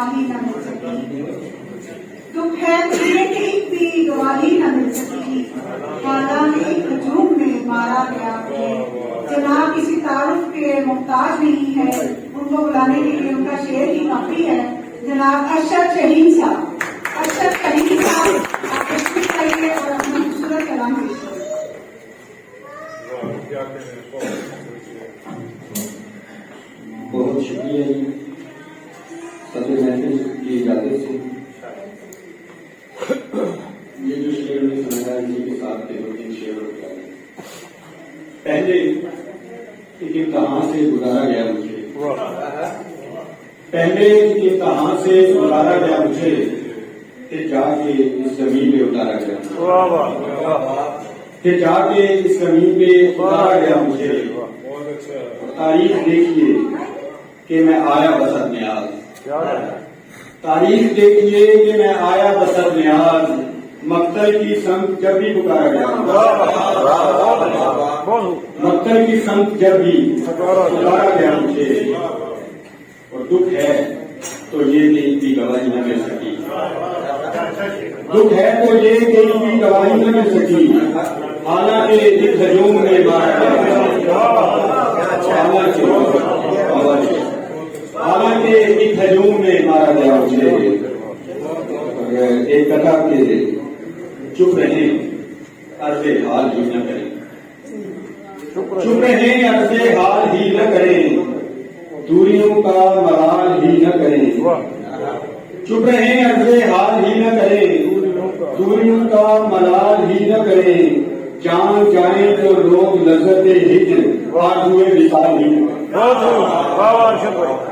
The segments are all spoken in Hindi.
गवाही न मिल सकी। दुख है तुझे कि एक भी गवाही न मिल सकी। हालांकि एक हजूम में मारा गया है। जनाब किसी तारुफ के मोहताज नहीं है, उनको बुलाने के लिए उनका शेर ही काफी है। जनाब अरशद शहीद साहब, अरशद शहीद साहब आप तशरीफ लाइए और अपना खूबसूरत कलाम पेश करें। बहुत शुक्रिया जी सदर महफिल की इजाजत से। ये जो शेर में सुनाया इसी के साथ के 2-3 शेर हो गए। पहले एक इम्तहान से गुजारा गया मुझे, पहले एक इम्तहान से गुजारा गया मुझे, फिर जाके इस जमीन पे उतारा गया, फिर जाके इस जमीन पे उतारा गया मुझे। तारीख देखिए कि मैं आया बसर न्याज, तारीख देखिए कि मैं आया बसर न्याज, मक्तल की संग जब भी पुकारा गया, मक्तल की संग जब भी पुकारा गया मुझे। और दुख है तो ये कि इनकी गवाही न मिल सकी, दुख है तो ये कि इनकी गवाही न मिल सकी। हालांकि इस हजूम में मारा गया, हालांकि एक हजूम में मारा गया मुझे। एक कथा के चुप रहे अर्ज़े हाल ही न करें, चुप रहे अर्ज़े हाल ही न करें, दूरियों का मलाल ही न करें। चुप रहे अर्ज़े हाल ही न करें, दूरियों का मलाल ही न करें। जान जाए तो लोग लज़्ज़त हिज्र आरज़ुए विसाल ही न करें।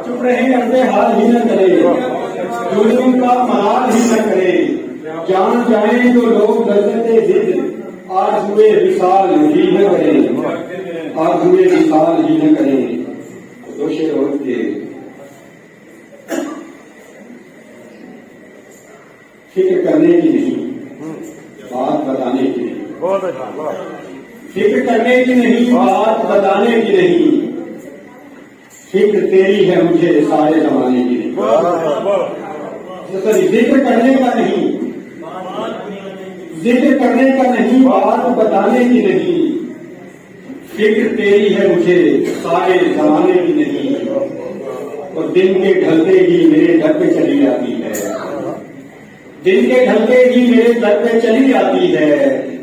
चुप रहे अर्ज़े हाल ही न करें, दूरियों का मलाल ही न करें। जान जाए तो लोग लज़्ज़त हिज्र आरज़ुए विसाल ही न करें, आरज़ुए विसाल ही न करें। दो शेर और थे। फिक्र करने की नहीं, बात बताने की नहीं, फिक्र करने की नहीं, बात बताने की नहीं। फिक्र तेरी है मुझे सारे जमाने की नहीं। सॉरी, जिक्र करने का नहीं, जिक्र करने का नहीं, बात बताने की नहीं। फिक्र तेरी है मुझे सारे जमाने की नहीं। और दिन के ढलते ही मेरे दर पे चली जाती है, दिन के ढलते ही मेरे दर पे चली जाती है।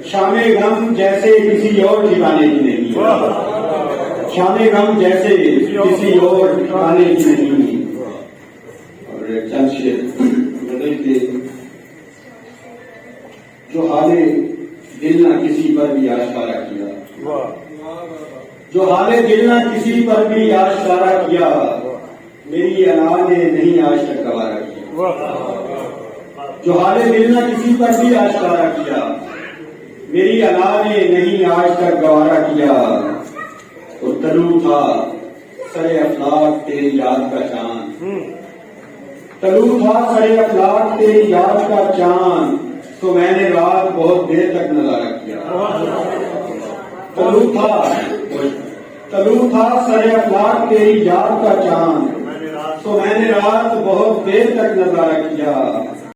शामे गम जैसे किसी और ठिकाने की नहीं, शामे गम जैसे किसी और ठिकाने की नहीं। और चंद शेर बदल के, जो हाले दिल ना किसी पर भी आशकारा किया, जो हाले दिल ना किसी पर भी आशकारा किया, मेरी अना ने नहीं आज तक गवारा किया। जो हाले दिल ना किसी पर भी आशकारा किया, मेरी अना ने नहीं आज तक गवारा किया। और तलू था सरे अफलाक तेरी याद का चांद, तलू था सरे अफलाक तेरी याद का चांद, तो मैंने रात बहुत देर तक नजारा किया। तलू था सरे अफलाक तेरी याद का चांद, तो मैंने रात बहुत देर तक नजारा किया।